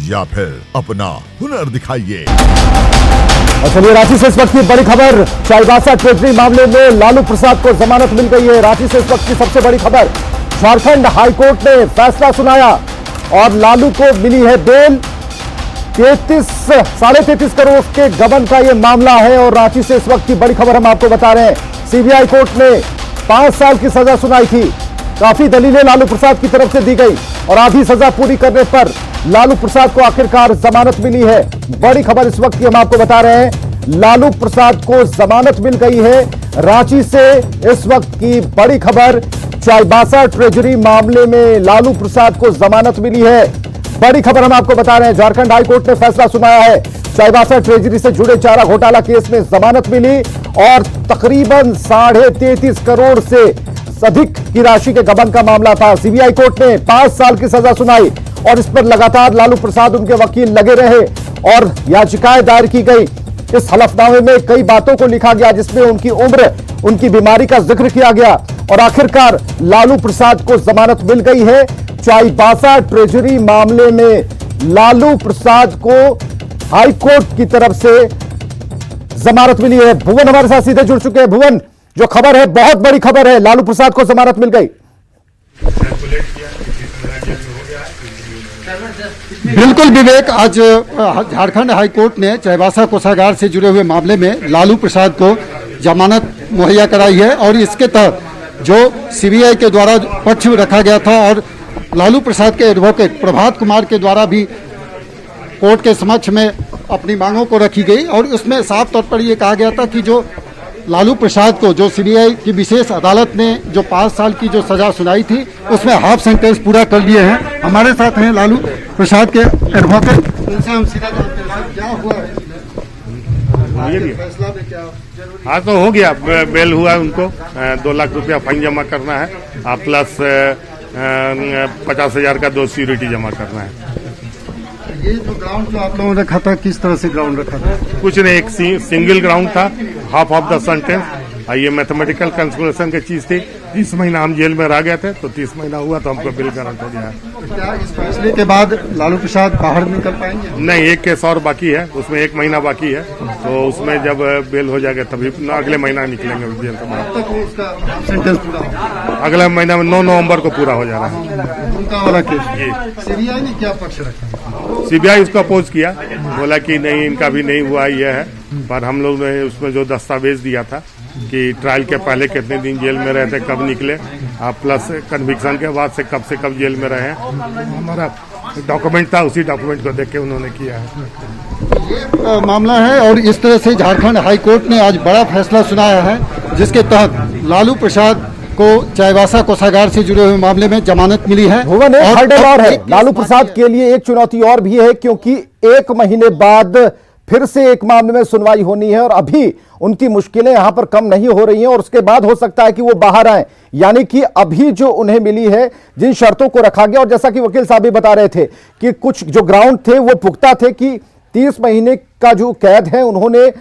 या फिर अपना हुनर दिखाइए। और चलिए रांची से इस वक्त की बड़ी खबर, चाईबासा ट्रेजरी मामले में लालू प्रसाद को जमानत मिल गई है। रांची से इस वक्त की सबसे बड़ी खबर, झारखंड हाईकोर्ट ने फैसला सुनाया और लालू को मिली है बेल। 33.5 करोड़ के गबन का यह मामला है और रांची से इस वक्त की बड़ी खबर हम आपको बता रहे हैं। सीबीआई कोर्ट ने 5 साल की सजा सुनाई थी। काफी दलीलें लालू प्रसाद की तरफ से दी गई और आधी सजा पूरी करने पर लालू प्रसाद को आखिरकार जमानत मिली है। बड़ी खबर इस वक्त की हम आपको बता रहे हैं, लालू प्रसाद को जमानत मिल गई है। रांची से इस वक्त की बड़ी खबर, चाईबासा ट्रेजरी मामले में लालू प्रसाद को जमानत मिली है। बड़ी खबर हम आपको बता रहे हैं, झारखंड हाईकोर्ट ने फैसला सुनाया है। चाईबासा ट्रेजरी से जुड़े चारा घोटाला केस में जमानत मिली और तकरीबन 33.5 करोड़ से अधिक की राशि के गबन का मामला था। सीबीआई कोर्ट ने 5 साल की सजा सुनाई और इस पर लगातार लालू प्रसाद, उनके वकील लगे रहे और याचिकाएं दायर की गई। इस हलफनामे में कई बातों को लिखा गया जिसमें उनकी उम्र, उनकी बीमारी का जिक्र किया गया और आखिरकार लालू प्रसाद को जमानत मिल गई है। चाईबासा ट्रेजरी मामले में लालू प्रसाद को हाईकोर्ट की तरफ से जमानत मिली है। भुवन हमारे साथ सीधे जुड़ चुके हैं। भुवन, जो खबर है बहुत बड़ी खबर है, लालू प्रसाद को जमानत मिल गई। बिल्कुल विवेक, आज झारखंड हाईकोर्ट ने चाईबासा कोषागार से जुड़े हुए मामले में लालू प्रसाद को जमानत मुहैया कराई है और इसके तहत जो सीबीआई के द्वारा पक्ष रखा गया था और लालू प्रसाद के एडवोकेट प्रभात कुमार के द्वारा भी कोर्ट के समक्ष में अपनी मांगों को रखी गई और उसमें साफ तौर पर यह कहा गया था कि जो लालू प्रसाद को जो सीबीआई की विशेष अदालत ने जो 5 साल की जो सजा सुनाई थी उसमें हाफ सेंटेंस पूरा कर लिए हैं। हमारे साथ हैं लालू प्रसाद के एडवोकेट, उनसे हम सीधा जानते हैं क्या हुआ है, फैसला में क्या। हाँ, तो हो गया, बेल हुआ उनको। 2 लाख रुपया फाइन जमा करना है प्लस 50,000 का 2 सिक्योरिटी जमा करना है। ये जो ग्राउंड जो आप लोगों ने रखा था, किस तरह से ग्राउंड रखा था? कुछ नहीं, एक सिंगल ग्राउंड था, हाफ ऑफ द सेंटेंस। ये मैथमेटिकल कैलकुलेशन की चीज थी। 30 महीना हम जेल में रह गए थे तो 30 महीना हुआ तो हमको बिल गारंट हो गया। क्या इस फैसले के बाद लालू प्रसाद बाहर निकल पाएंगे? नहीं, एक केस और बाकी है, उसमें 1 महीना बाकी है, तो उसमें जब बेल हो जाएगा तभी अगले महीना निकलेंगे जेल से बाहर। तक उसका सेंटेंस पूरा होगा? अगले महीना में 9 नवंबर को पूरा हो जाना है। उनका वाला केस सीबीआई ने क्या पक्ष रखा? सीबीआई उसको अपोज किया, बोला कि नहीं, इनका भी नहीं हुआ यह है। पर हम लोग ने उसमें जो दस्तावेज दिया था कि ट्रायल के पहले कितने दिन जेल में रहे थे, कब निकले, प्लस कन्विक्शन के बाद से कब जेल में रहे, हमारा डॉक्यूमेंट था, उसी डॉक्यूमेंट को देख के उन्होंने किया है। ये मामला है और इस तरह से झारखंड हाईकोर्ट ने आज बड़ा फैसला सुनाया है जिसके तहत लालू प्रसाद को चाईबासा कोषागार से जुड़े हुए मामले में जमानत मिली है। भुवन, एक हर्डल और है लालू प्रसाद के लिए, एक चुनौती और भी है क्योंकि 1 महीने बाद फिर से एक मामले में सुनवाई होनी है और अभी उनकी मुश्किलें यहां पर कम नहीं हो रही हैं और उसके बाद हो सकता है कि वो बाहर आए। यानी कि अभी जो उन्हें मिली है, जिन शर्तों को रखा गया, और जैसा कि वकील साहब भी बता रहे थे कि कुछ जो ग्राउंड थे वो पुख्ता थे कि 30 महीने का जो कैद है उन्होंने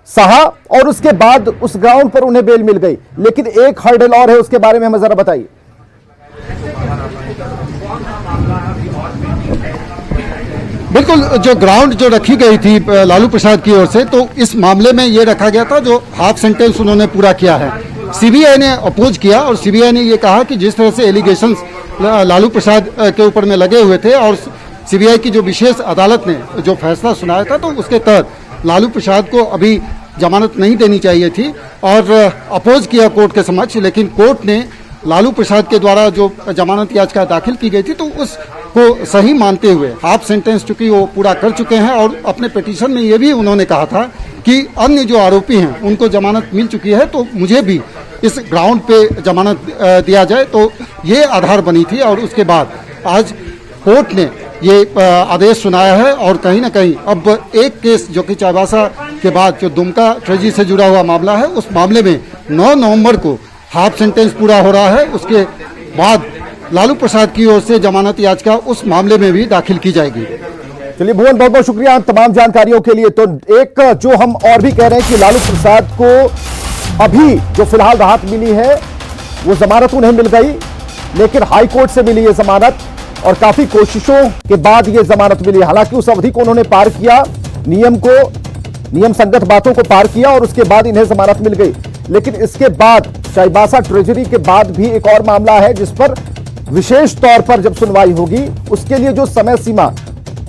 सहा और उसके बाद उस ग्राउंड पर उन्हें बेल मिल गई। लेकिन एक हर्डल और है, उसके बारे में हमें जरा बताइए। बिल्कुल, जो ग्राउंड जो रखी गई थी लालू प्रसाद की ओर से, तो इस मामले में ये रखा गया था जो हाफ सेंटेंस उन्होंने पूरा किया है। सीबीआई ने अपोज किया और सीबीआई ने ये कहा कि जिस तरह से एलिगेशंस लालू प्रसाद के ऊपर में लगे हुए थे और सीबीआई की जो विशेष अदालत ने जो फैसला सुनाया था तो उसके तहत लालू प्रसाद को अभी जमानत नहीं देनी चाहिए थी और अपोज किया कोर्ट के समक्ष। लेकिन कोर्ट ने लालू प्रसाद के द्वारा जो जमानत याचिका दाखिल की गई थी तो उसको सही मानते हुए हाफ सेंटेंस चूंकि वो पूरा कर चुके हैं और अपने पिटीशन में ये भी उन्होंने कहा था कि अन्य जो आरोपी हैं उनको जमानत मिल चुकी है तो मुझे भी इस ग्राउंड पे जमानत दिया जाए, तो ये आधार बनी थी। और उसके बाद आज कोर्ट ने ये आदेश सुनाया है और कहीं ना कहीं अब एक केस जो कि चाईबासा के बाद जो दुमका ट्रेजरी से जुड़ा हुआ मामला है उस मामले में 9 नवंबर को हाफ सेंटेंस पूरा हो रहा है। उसके बाद लालू प्रसाद की ओर से जमानत याचिका उस मामले में भी दाखिल की जाएगी। चलिए भुवन, बहुत बहुत शुक्रिया तमाम जानकारियों के लिए। तो एक जो हम और भी कह रहे हैं कि लालू प्रसाद को अभी जो फिलहाल राहत मिली है वो जमानत उन्हें मिल गई, लेकिन हाई कोर्ट से मिली है जमानत और काफी कोशिशों के बाद यह जमानत मिली। हालांकि उस अवधि को उन्होंने पार किया, नियम संगत बातों को पार किया और उसके बाद इन्हें जमानत मिल गई। लेकिन इसके बाद चाईबासा ट्रेजरी के बाद भी एक और मामला है जिस पर विशेष तौर पर जब सुनवाई होगी, उसके लिए जो समय सीमा,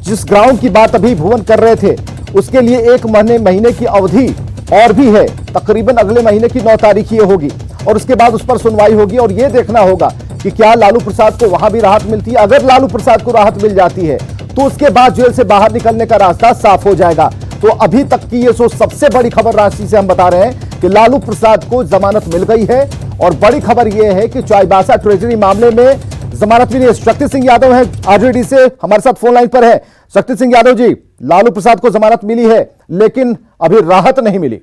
जिस ग्राउंड की बात अभी भुवन कर रहे थे, उसके लिए 1 महीने की अवधि और भी है। तकरीबन अगले महीने की 9 तारीख ये होगी और उसके बाद उस पर सुनवाई होगी और यह देखना होगा कि क्या लालू प्रसाद को वहां भी राहत मिलती है। अगर लालू प्रसाद को राहत मिल जाती है तो उसके बाद जेल से बाहर निकलने का रास्ता साफ हो जाएगा। तो अभी तक की ये सबसे बड़ी खबर रांची से हम बता रहे हैं कि लालू प्रसाद को जमानत मिल गई है और बड़ी खबर यह है कि चाईबासा ट्रेजरी मामले में जमानत मिली है। शक्ति सिंह यादव है आरजेडी से, हमारे साथ फोन लाइन पर है। शक्ति सिंह यादव जी, लालू प्रसाद को जमानत मिली है लेकिन अभी राहत नहीं मिली।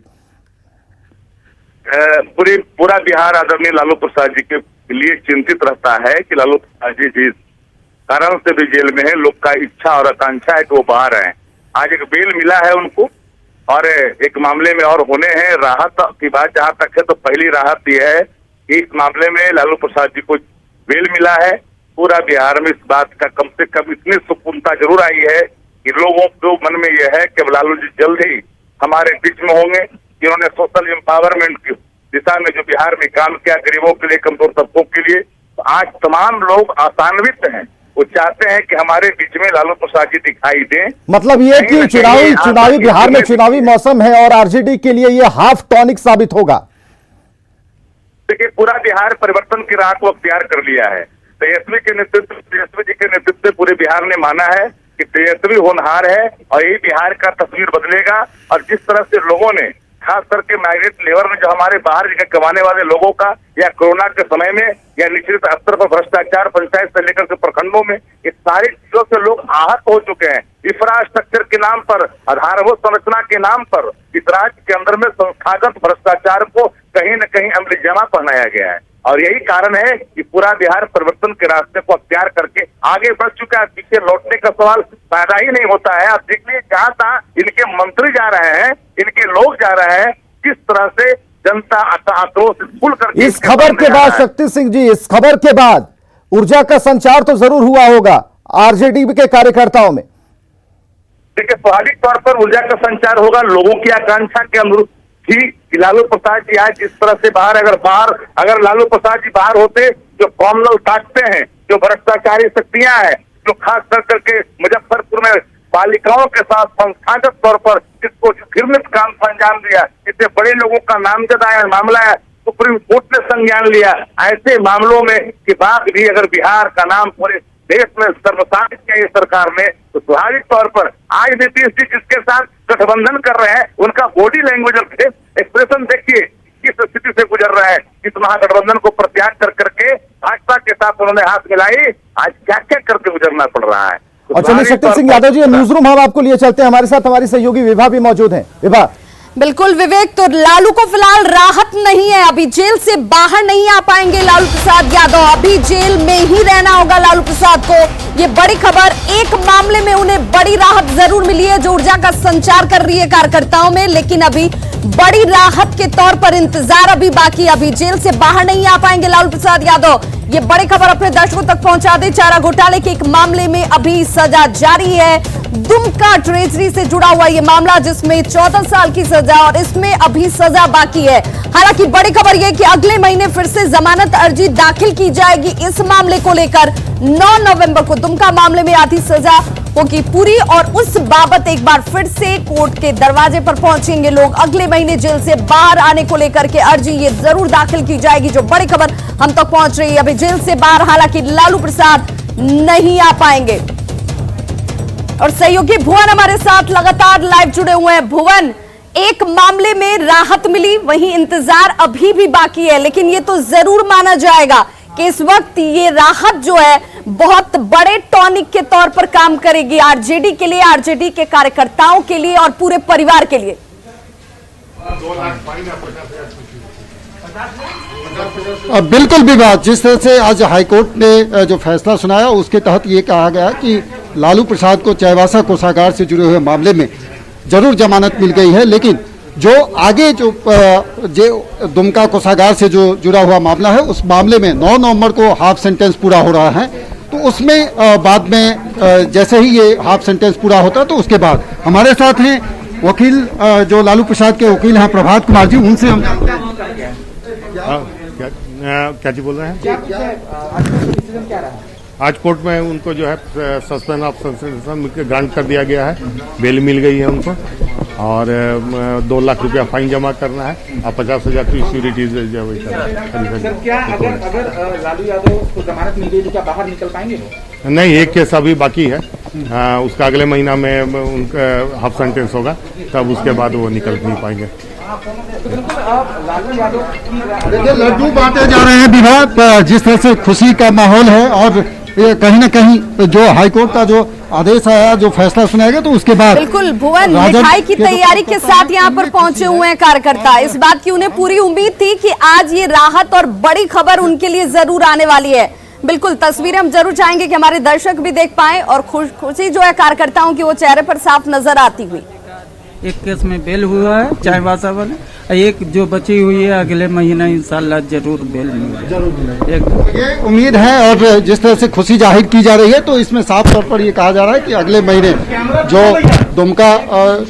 पूरा बिहार आदरणीय लालू प्रसाद जी के लिए चिंतित रहता है कि लालू प्रसाद जी जिस कारण से भी जेल में है, लोग का इच्छा और आकांक्षा है कि वो बाहर आए। आज एक बेल मिला है उनको और एक मामले में और होने हैं। राहत की बात जहां तक है तो पहली राहत यह है कि इस मामले में लालू प्रसाद जी को बेल मिला है। पूरा बिहार में इस बात का कम से कम इतनी सुकूनता जरूर आई है कि लोगों को मन में यह है कि लालू जी जल्द ही हमारे बीच में होंगे। जिन्होंने सोशल एम्पावरमेंट की दिशा में जो बिहार में काम किया गरीबों के लिए, कमजोर तबकों के लिए, तो आज तमाम लोग आसान्वित हैं। वो चाहते हैं कि हमारे बीच में लालू प्रसाद जी दिखाई दें। मतलब ये कि चुनावी बिहार में चुनावी मौसम है और आरजेडी के लिए ये हाफ टॉनिक साबित होगा। देखिए, पूरा बिहार परिवर्तन की राह को अख्तियार कर लिया है। तेजस्वी जी के नेतृत्व में पूरे बिहार ने माना है कि तेजस्वी होनहार है और यही बिहार का तस्वीर बदलेगा। और जिस तरह से लोगों ने, खास करके माइग्रेट लेबर में जो हमारे बाहर जगह कमाने वाले लोगों का, या कोरोना के समय में, या निश्चित स्तर पर भ्रष्टाचार पंचायत से लेकर के प्रखंडों में, इस सारी चीजों से लोग आहत हो चुके हैं। इंफ्रास्ट्रक्चर के नाम पर, आधारभूत संरचना के नाम पर इस राज्य के अंदर में संस्थागत भ्रष्टाचार को कहीं न कहीं अमलीजामा पहनाया गया है। और यही कारण है कि पूरा बिहार परिवर्तन के रास्ते को अख्तियार करके आगे बढ़ चुका है। पीछे लौटने का सवाल पैदा ही नहीं होता है। आप देखिए, जहां तहां इनके मंत्री जा रहे हैं, इनके लोग जा रहे हैं, किस तरह से जनता आक्रोश फूल करके। इस खबर के बाद शक्ति सिंह जी, इस खबर के बाद ऊर्जा का संचार तो जरूर हुआ होगा आरजेडी के कार्यकर्ताओं में। देखिए, स्वाभाविक तौर पर ऊर्जा का संचार होगा। लोगों की आकांक्षा के अनुरूप ही लालू प्रसाद जी आज जिस तरह से अगर लालू प्रसाद जी बाहर होते, जो कॉमनल ताकते हैं, जो भ्रष्टाचारी शक्तियां हैं, जो खास करके मुजफ्फरपुर में बालिकाओं के साथ संस्थागत तौर पर जिसको घृणित काम को अंजाम दिया, जिससे बड़े लोगों का नामजद आया मामला है, सुप्रीम कोर्ट ने संज्ञान लिया। ऐसे मामलों में के बाद भी अगर बिहार का नाम पूरे देश में सर्वसाधित किया ये सरकार ने, तो स्वाभाविक तौर पर आज नीतीश जी जिसके साथ गठबंधन कर रहे हैं, उनका बॉडी लैंग्वेज और फेस एक्सप्रेशन देखिए किस स्थिति से गुजर रहा है। इस महागठबंधन को प्रत्याग कर करके भाजपा के साथ उन्होंने हाथ मिलाई। आज क्या क्या करके गुजरना पड़ रहा है। और चलिए शक्ति सिंह यादव जी, न्यूज रूम हम आपको लिए चलते हैं। हमारे साथ हमारी सहयोगी विभा भी मौजूद है। विभा। बिल्कुल विवेक, तो लालू को फिलहाल राहत नहीं है, अभी जेल से बाहर नहीं आ पाएंगे लालू प्रसाद यादव, अभी जेल में ही रहना होगा लालू प्रसाद को। ये बड़ी खबर, एक मामले में उन्हें बड़ी राहत जरूर मिली है जो ऊर्जा का संचार कर रही है कार्यकर्ताओं में, लेकिन अभी बड़ी राहत के तौर पर इंतजार अभी बाकी, अभी जेल से बाहर नहीं आ पाएंगे लालू प्रसाद यादव। ये बड़ी खबर अपने दर्शकों तक पहुंचा दे। चारा घोटाले के एक मामले में अभी सजा जारी है। दुमका ट्रेजरी से जुड़ा हुआ यह मामला जिसमें 14 साल की सजा और इसमें अभी सजा बाकी है। हालांकि बड़ी खबर यह कि अगले महीने फिर से जमानत अर्जी दाखिल की जाएगी इस मामले को लेकर। 9 नवंबर को दुमका मामले में आधी सजा होगी पूरी और उस बाबत एक बार फिर से कोर्ट के दरवाजे पर पहुंचेंगे लोग। अगले महीने जेल से बाहर आने को लेकर के अर्जी ये जरूर दाखिल की जाएगी, जो बड़ी खबर हम तक पहुंच रही है। अभी जेल से बाहर हालांकि लालू प्रसाद नहीं आ पाएंगे। और सहयोगी भुवन हमारे साथ लगातार लाइव जुड़े हुए हैं। भुवन, एक मामले में राहत मिली, वहीं इंतजार अभी भी बाकी है, लेकिन ये तो जरूर माना जाएगा कि इस वक्त ये राहत जो है बहुत बड़े टॉनिक के तौर पर काम करेगी आरजेडी के लिए, आरजेडी के कार्यकर्ताओं के लिए और पूरे परिवार के लिए। बिल्कुल विवाद, जिस तरह से आज हाईकोर्ट ने जो फैसला सुनाया उसके तहत ये कहा गया कि लालू प्रसाद को चाईबासा कोषागार से जुड़े हुए मामले में जरूर जमानत मिल गई है, लेकिन जो आगे जो दुमका कोषागार से जो जुड़ा हुआ मामला है उस मामले में 9 नवंबर को हाफ सेंटेंस पूरा हो रहा है। तो उसमें बाद में जैसे ही ये हाफ सेंटेंस पूरा होता तो उसके बाद हमारे साथ हैं वकील जो लालू प्रसाद के वकील हैं प्रभात कुमार जी, उनसे हम जानते हैं क्या जी बोल रहे हैं। आज कोर्ट में उनको जो है सस्पेंड ऑफ सस्पेंशन ग्रांट कर दिया गया है, बेल मिल गई है उनको और 2 लाख रुपया फाइन जमा करना है और 50,000 की सिक्योरिटीज जो है। क्या अगर लालू यादव को जमानत मिल गई तो क्या बाहर निकल पाएंगे वो? नहीं, एक केस अभी बाकी है, उसका अगले महीना में उनका हाफ सेंटेंस होगा, तब उसके बाद वो निकल नहीं पाएंगे। देखिए लड्डू बांटे जा रहे हैं विभाग, जिस तरह से खुशी का माहौल है और ये कहीं न कहीं जो हाईकोर्ट का जो आदेश आया, जो फैसला सुनाया गया, तो उसके बाद बिल्कुल भुवन मिठाई की तैयारी के साथ यहाँ पर पहुंचे हुए हैं कार्यकर्ता। इस बात की उन्हें पूरी उम्मीद थी कि आज ये राहत और बड़ी खबर उनके लिए जरूर आने वाली है। बिल्कुल तस्वीरें हम जरूर चाहेंगे कि हमारे दर्शक भी देख पाएं और खुशी जो है कार्यकर्ताओं की वो चेहरे पर साफ नजर आती हुई। एक केस में बेल हुआ है चाईबासा वाले, एक जो बची हुई है अगले महीना इंशाल्लाह जरूर बेल मिलेगी। ये उम्मीद है और जिस तरह से खुशी जाहिर की जा रही है, तो इसमें साफ तौर पर ये कहा जा रहा है कि अगले महीने जो दुमका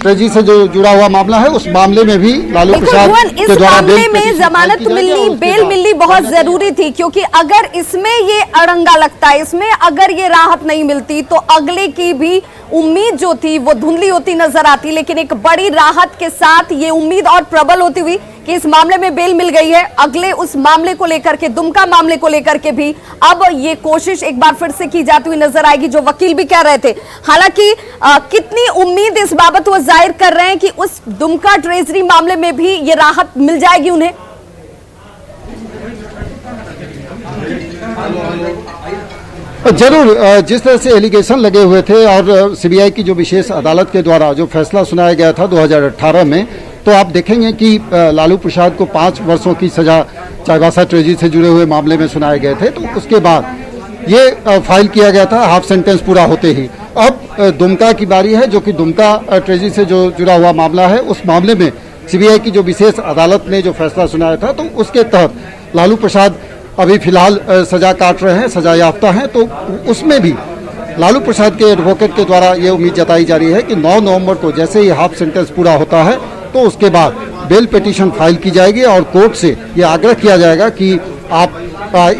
ट्रेजी से जो जुड़ा हुआ मामला है, उस मामले में भी लालू प्रसाद इस मामले में जमानत मिलनी, बेल मिलनी बहुत जरूरी थी, क्योंकि अगर इसमें ये अड़ंगा लगता है, इसमें अगर ये राहत नहीं मिलती तो अगले की भी उम्मीद जो थी वो धुंधली होती नजर आती। लेकिन एक बड़ी राहत के साथ ये उम्मीद और प्रबल होती हुई कि इस मामले में बेल मिल गई है, अगले उस मामले को लेकर के, दुमका मामले को लेकर के भी अब ये कोशिश एक बार फिर से की जाती हुई नजर आएगी, जो वकील भी कह रहे थे। हालांकि कितनी उम्मीद इस बाबत वो जाहिर कर रहे हैं कि उस दुमका ट्रेजरी मामले में भी ये राहत मिल जाएगी उन्हें। जरूर, जिस तरह से एलिगेशन लगे हुए थे और सीबीआई की जो विशेष अदालत के द्वारा जो फैसला सुनाया गया था 2018 में, तो आप देखेंगे कि लालू प्रसाद को 5 वर्षों की सजा चाईबासा ट्रेजी से जुड़े हुए मामले में सुनाए गए थे। तो उसके बाद ये फाइल किया गया था हाफ सेंटेंस पूरा होते ही। अब दुमका की बारी है, जो कि दुमका ट्रेजी से जो जुड़ा हुआ मामला है, उस मामले में सीबीआई की जो विशेष अदालत ने जो फैसला सुनाया था, तो उसके तहत लालू प्रसाद अभी फिलहाल सजा काट रहे हैं, सजा याफ्ता हैं। तो उसमें भी लालू प्रसाद के एडवोकेट के द्वारा ये उम्मीद जताई जा रही है कि 9 नवंबर को जैसे ही हाफ सेंटेंस पूरा होता है, तो उसके बाद बेल पिटीशन फाइल की जाएगी और कोर्ट से ये आग्रह किया जाएगा कि आप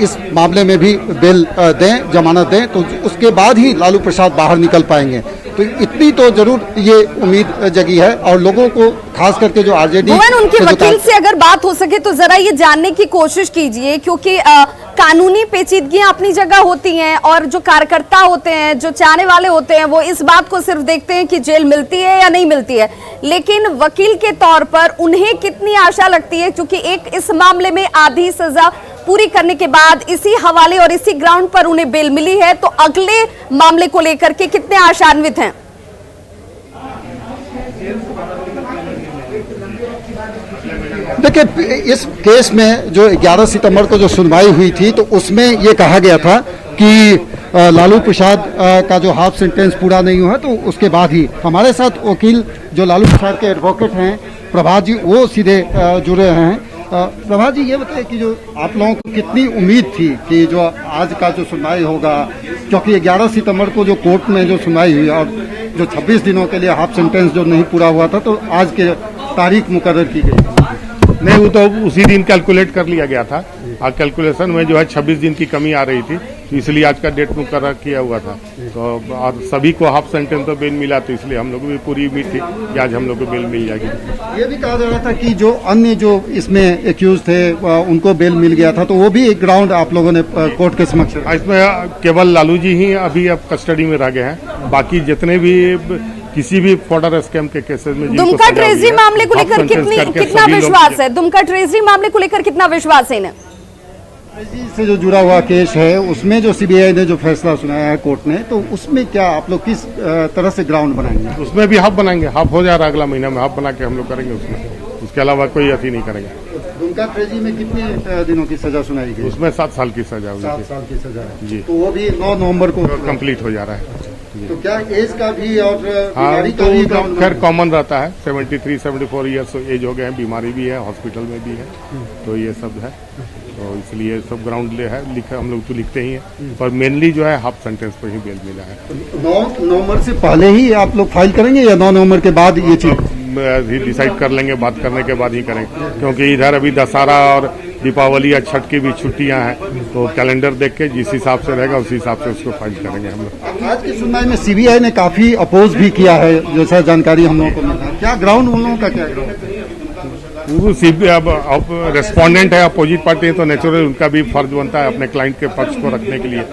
इस मामले में भी बेल दें, जमानत दें, तो उसके बाद ही लालू प्रसाद बाहर निकल पाएंगे। तो इतनी तो जरूर ये उम्मीद जगी है और लोगों को खास करके जो आरजेडी उनके वकील से अगर बात हो सके तो जरा ये जानने की कोशिश कीजिए, क्योंकि कानूनी पेचीदगियां अपनी जगह होती हैं और जो कार्यकर्ता होते हैं, जो चाहने वाले होते हैं, वो इस बात को सिर्फ देखते हैं कि जेल मिलती है या नहीं मिलती है। लेकिन वकील के तौर पर उन्हें कितनी आशा लगती है, क्योंकि एक इस मामले में आधी सजा पूरी करने के बाद इसी हवाले और इसी ग्राउंड पर उन्हें बेल मिली है, तो अगले मामले को लेकर के कितने आशान्वित हैं? देखिए, इस केस में जो 11 सितंबर को जो सुनवाई हुई थी, तो उसमें ये कहा गया था कि लालू प्रसाद का जो हाफ सेंटेंस पूरा नहीं हुआ, तो उसके बाद ही हमारे साथ वकील जो लालू प्रसाद के एडवोकेट हैं प्रभात जी, वो सीधे जुड़े हैं। प्रभात जी, ये बताइए कि जो आप लोगों को कितनी उम्मीद थी कि जो आज का जो सुनवाई होगा, क्योंकि 11 सितंबर को जो कोर्ट में जो सुनवाई हुई और जो 26 दिनों के लिए हाफ सेंटेंस जो नहीं पूरा हुआ था, तो आज के तारीख मुकर्रर की गई। नहीं, वो तो उसी दिन कैलकुलेट कर लिया गया था और कैलकुलेशन में जो है 26 दिन की कमी आ रही थी, तो इसलिए आज का डेट मुकर्रर किया हुआ था। तो और सभी को हाफ सेंटेंस तो बेल मिला, तो इसलिए हम लोग भी पूरी उम्मीद थी कि आज हम लोग को बेल मिल जाएगी। ये भी कहा जा रहा था कि जो अन्य जो इसमें एक्यूज थे उनको बेल मिल गया था, तो वो भी एक ग्राउंड आप लोगों ने कोर्ट के समक्ष। इसमें केवल लालू जी ही अभी अब कस्टडी में रह गए हैं, बाकी जितने भी किसी भी फॉर्डर स्कैम के केसेस में दुमका ट्रेजरी मामले को लेकर कितना विश्वास है? दुमका ट्रेजरी मामले को लेकर कितना विश्वास है इन्हें? से जो जुड़ा हुआ केस है, उसमें जो सीबीआई ने जो फैसला सुनाया है कोर्ट ने, तो उसमें क्या आप लोग किस तरह से ग्राउंड बनाएंगे? उसमें भी हाफ बनाएंगे, हाफ हो जा रहा है, अगला महीना में हाफ बना के हम लोग करेंगे उसमें, उसके अलावा कोई अति नहीं करेंगे। दुमका ट्रेजरी में कितने दिनों की सजा सुनाई गई? उसमें 7 साल की सजा हुई। 7 साल की सजा जी, तो वो भी 9 नवंबर को कंप्लीट हो जा रहा है। तो क्या एज का भी और बीमारी का भी खैर कॉमन रहता है, 73-74 ईयर्स एज हो गए हैं, बीमारी भी है, हॉस्पिटल में भी है, तो ये सब है। तो इसलिए सब ग्राउंड है लिखा, हम लोग तो लिखते ही हैं, पर मेनली जो है हाफ सेंटेंस पर ही बेल मिला है। 9 नवंबर से पहले ही आप लोग फाइल करेंगे या 9 नवंबर के बाद ये चीज डिसाइड कर लेंगे, बात करने के बाद ही करेंगे, क्योंकि इधर अभी दशहरा और दीपावली या छठ की भी छुट्टियां हैं, तो कैलेंडर देख के जिस हिसाब से रहेगा उसी हिसाब से उसको फाइल करेंगे हम लोग। आज की सुनवाई में सीबीआई ने काफी अपोज भी किया है, जैसा जानकारी हम लोगों को मिला। क्या ग्राउंड उन लोगों का क्या ग्राउंड? अब रेस्पोंडेंट है, अपोजिट पार्टी है, तो नेचुरल उनका भी फर्ज बनता है अपने क्लाइंट के पक्ष को रखने के लिए।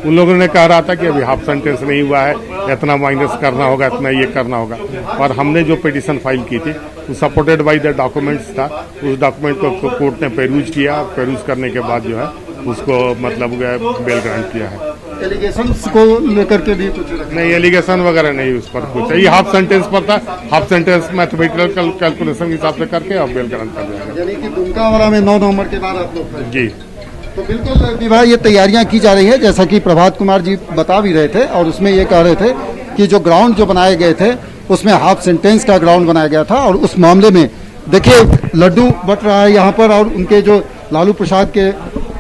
उन लोगों ने कह रहा था कि अभी हाफ सेंटेंस नहीं हुआ है, इतना माइनस करना होगा, इतना ये करना होगा, और हमने जो पिटीशन फाइल की थी वो सपोर्टेड बाय द डॉक्यूमेंट्स था। उस डॉक्यूमेंट को कोर्ट ने पेरूज किया, पेरूज करने के बाद जो है उसको मतलब बेल ग्रांट किया है। एलिगेशंस को लेकर के भी कुछ नहीं, एलिगेशन वगैरह नहीं उस पर कुछ, ये हाफ सेंटेंस पर था। हाफ सेंटेंस मैथमेटिकल कैलकुलेशन के हिसाब से करके अब बेल ग्रांट कर दिया गया। यानी कि दुमका में 9 नवंबर के बाद आप लोग जी। तो बिल्कुल विवाह ये तैयारियां की जा रही है, जैसा कि प्रभात कुमार जी बता भी रहे थे, और उसमें ये कह रहे थे कि जो ग्राउंड जो बनाए गए थे उसमें हाफ सेंटेंस का ग्राउंड बनाया गया था, और उस मामले में देखिए लड्डू बट रहा है यहाँ पर, और उनके जो लालू प्रसाद के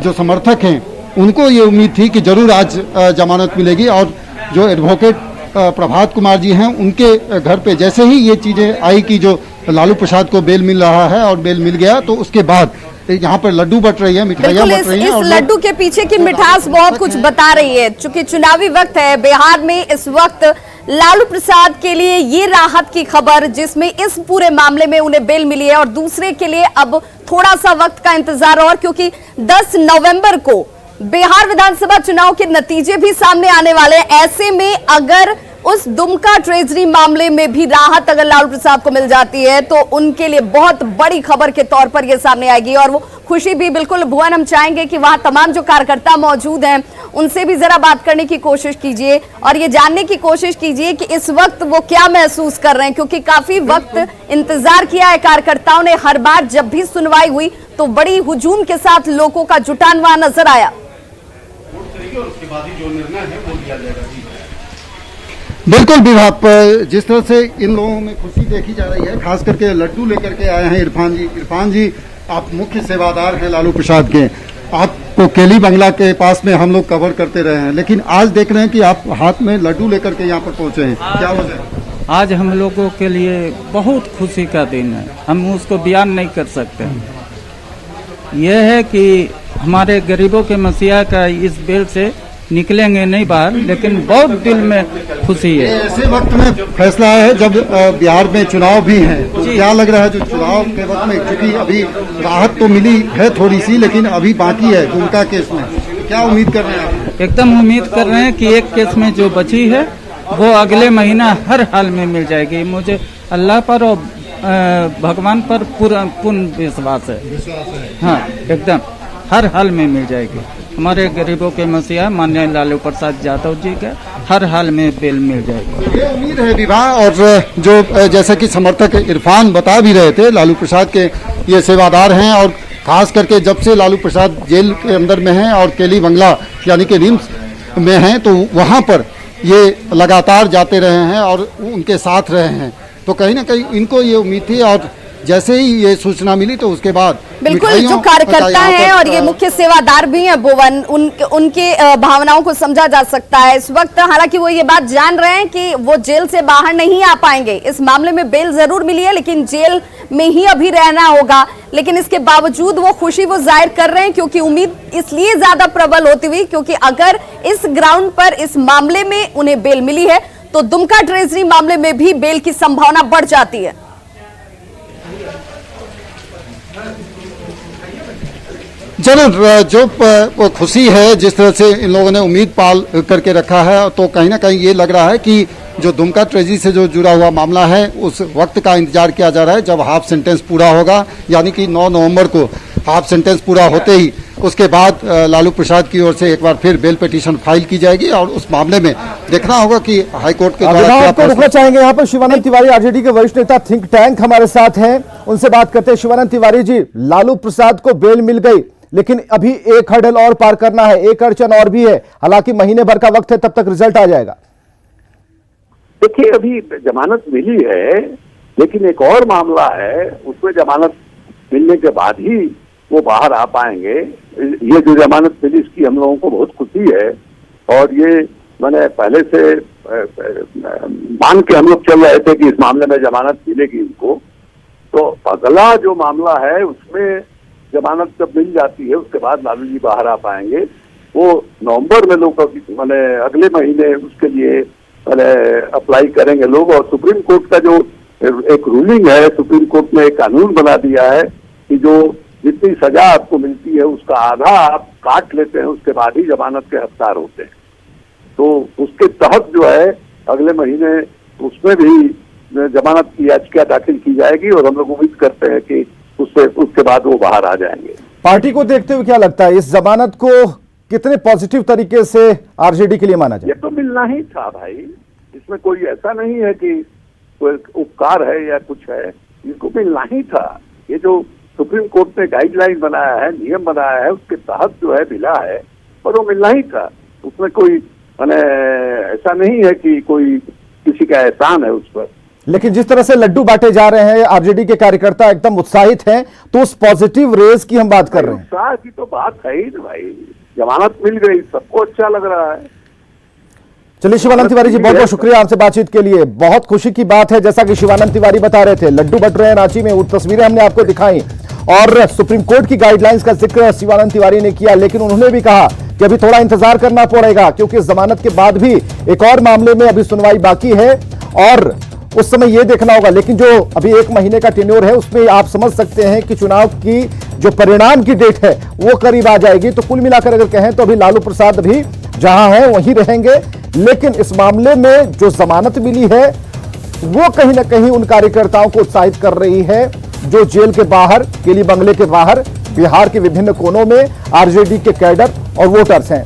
जो समर्थक हैं उनको ये उम्मीद थी कि जरूर आज जमानत मिलेगी, और जो एडवोकेट प्रभात कुमार जी हैं उनके घर पे जैसे ही ये चीजें आई कि जो लालू प्रसाद को बेल मिल रहा है और बेल मिल गया, तो उसके बाद यहाँ पर लड्डू बट रही है, मिठाइयाँ बट रही हैं, इस लड्डू के पीछे की मिठास बहुत कुछ बता रही है। चूंकि चुनावी वक्त है बिहार में, इस वक्त लालू प्रसाद के लिए ये राहत की खबर जिसमें इस पूरे मामले में उन्हें बेल मिली है, और दूसरे के लिए अब थोड़ा सा वक्त का इंतजार, और क्योंकि 10 नवंबर को बिहार विधानसभा चुनाव के नतीजे भी सामने आने वाले हैं। ऐसे में अगर उस दुमका ट्रेजरी मामले में भी राहत अगर लालू प्रसाद को मिल जाती है तो उनके लिए बहुत बड़ी खबर के तौर पर यह सामने आएगी, और वो खुशी भी बिल्कुल। भुवन, हम चाहेंगे कि वहां तमाम जो कार्यकर्ता मौजूद हैं उनसे भी जरा बात करने की कोशिश कीजिए और ये जानने की कोशिश कीजिए कि इस वक्त वो क्या महसूस कर रहे हैं, क्योंकि काफी वक्त इंतजार किया है कार्यकर्ताओं ने। हर बार जब भी सुनवाई हुई तो बड़ी हुजूम के साथ लोगों का जुटान वहां नजर आया। उसके बाद ही जो निर्णय है वो लिया जाएगा। बिल्कुल विभाग, जिस तरह से इन लोगों में खुशी देखी जा रही है, खास करके लड्डू लेकर के आए हैं इरफान जी। इरफान जी, आप मुख्य सेवादार हैं लालू प्रसाद के, आपको केली बंगला के पास में हम लोग कवर करते रहे हैं, लेकिन आज देख रहे हैं कि आप हाथ में लड्डू लेकर के यहाँ पर पहुंचे हैं, क्या वजह? आज हम लोगों के लिए बहुत खुशी का दिन है, हम उसको बयान नहीं कर सकते। यह है कि हमारे गरीबों के मसीहा का इस बेल से निकलेंगे नहीं बाहर, लेकिन बहुत दिल में खुशी है। ऐसे वक्त में फैसला है जब बिहार में चुनाव भी हैं, तो क्या लग रहा है जो चुनाव के वक्त में, क्योंकि अभी राहत तो मिली है थोड़ी सी, लेकिन अभी बाकी है दुमका केस में, क्या उम्मीद कर रहे हैं आप? एकदम उम्मीद कर रहे हैं कि एक केस में जो बची है वो अगले महीना हर हाल में मिल जाएगी। मुझे अल्लाह पर और भगवान पर पूर्ण विश्वास है। हाँ, एकदम हर हाल में मिल जाएगी। हमारे गरीबों के मसीहा माननीय लालू प्रसाद यादव जी का हर हाल में बेल मिल जाएगी, ये उम्मीद है विवाह। और जो जैसा कि समर्थक इरफान बता भी रहे थे, लालू प्रसाद के ये सेवादार हैं, और खास करके जब से लालू प्रसाद जेल के अंदर में हैं और केली बंगला यानी कि रिम्स में हैं, तो वहाँ पर ये लगातार जाते रहे हैं और उनके साथ रहे हैं, तो कहीं ना कहीं इनको ये उम्मीद थी, और जैसे ही ये सूचना मिली तो उसके बाद बिल्कुल जो कार्यकर्ता हैं और ये मुख्य सेवादार भी हैं भुवन, उनके भावनाओं को समझा जा सकता है इस वक्त। हालांकि वो ये बात जान रहे हैं कि वो जेल से बाहर नहीं आ पाएंगे। इस मामले में बेल जरूर मिली है लेकिन जेल में ही अभी रहना होगा, लेकिन इसके बावजूद वो खुशी वो जाहिर कर रहे हैं, क्योंकि उम्मीद इसलिए ज्यादा प्रबल होती हुई क्योंकि अगर इस ग्राउंड पर इस मामले में उन्हें बेल मिली है तो दुमका ट्रेजरी मामले में भी बेल की संभावना बढ़ जाती है। जरूर जो खुशी है, जिस तरह से इन लोगों ने उम्मीद पाल करके रखा है, तो कहीं ना कहीं ये लग रहा है कि जो दुमका ट्रेजरी से जो जुड़ा हुआ मामला है उस वक्त का इंतजार किया जा रहा है जब हाफ सेंटेंस पूरा होगा, यानी कि 9 नवंबर को हाफ सेंटेंस पूरा होते ही उसके बाद लालू प्रसाद की ओर से एक बार फिर बेल पिटीशन फाइल की जाएगी और उस मामले में देखना होगा कि हाईकोर्ट के द्वारा आपको रुकना चाहेंगे। यहाँ पर शिवानंद तिवारी आरजेडी के वरिष्ठ नेता थिंक टैंक हमारे साथ हैं, उनसे बात करते हैं। शिवानंद तिवारी जी, लालू प्रसाद को बेल मिल गई लेकिन अभी एक हर्डल और पार करना है, एक अड़चन और भी है, हालांकि महीने भर का वक्त है, तब तक रिजल्ट आ जाएगा। देखिए, अभी जमानत मिली है लेकिन एक और मामला है, उसमें जमानत मिलने के बाद ही वो बाहर आ पाएंगे। ये जो जमानत मिली इसकी हम लोगों को बहुत खुशी है और ये मैंने पहले से मान के हम लोग चल रहे थे कि इस मामले में जमानत मिलेगी इनको। तो अगला जो मामला है उसमें जमानत जब मिल जाती है उसके बाद लालू जी बाहर आ पाएंगे। वो नवंबर में लोग मैंने अगले महीने उसके लिए अप्लाई करेंगे लोग। और सुप्रीम कोर्ट का जो एक रूलिंग है, सुप्रीम कोर्ट ने एक कानून बना दिया है कि जो जितनी सजा आपको मिलती है उसका आधा आप काट लेते हैं, उसके बाद ही जमानत के हकदार होते हैं। तो उसके तहत जो है अगले महीने उसमें भी जमानत की याचिका दाखिल की जाएगी और हम लोग उम्मीद करते हैं कि उसके बाद वो बाहर आ जाएंगे। पार्टी को देखते हुए क्या लगता है, इस जमानत को कितने पॉजिटिव तरीके से आरजेडी के लिए माना जाए? ये तो मिलना ही था भाई, इसमें कोई ऐसा नहीं है कि कोई उपकार है या कुछ है, इसको मिलना ही था। ये जो सुप्रीम कोर्ट ने गाइडलाइन बनाया है, नियम बनाया है, उसके तहत जो है मिला है और वो मिलना ही था। उसमें कोई ऐसा नहीं है कि कोई किसी का एहसान है उस पर। लेकिन जिस तरह से लड्डू बांटे जा रहे हैं, आरजेडी के कार्यकर्ता एकदम उत्साहित हैं, तो उस पॉजिटिव रेस की हम बात कर रहे हैं। उत्साह की तो बात है ही ना भाई, जमानत मिल गई, सबको अच्छा लग रहा है। चलिए शिवानंद तिवारी जी, बहुत बहुत शुक्रिया आपसे बातचीत के लिए। बहुत खुशी की बात है, जैसा कि शिवानंद तिवारी बता रहे थे, लड्डू बट रहे हैं रांची में, वो तस्वीरें हमने आपको दिखाई और सुप्रीम कोर्ट की गाइडलाइंस का जिक्र शिवानंद तिवारी ने किया। लेकिन उन्होंने भी कहा कि अभी थोड़ा इंतजार करना पड़ेगा क्योंकि इस जमानत के बाद भी एक और मामले में अभी सुनवाई बाकी है और उस समय यह देखना होगा। लेकिन जो अभी 1 महीने का टेन्योर है उसमें आप समझ सकते हैं कि चुनाव की जो परिणाम की डेट है वो करीब आ जाएगी। तो कुल मिलाकर अगर कहें तो अभी लालू प्रसाद भी जहां है वहीं रहेंगे। लेकिन इस मामले में जो जमानत मिली है वो कहीं ना कहीं उन कार्यकर्ताओं को उत्साहित कर रही है जो जेल के बाहर, केली बंगले के बाहर बिहार के विभिन्न कोनों में आरजेडी के कैडर और वोटर्स हैं।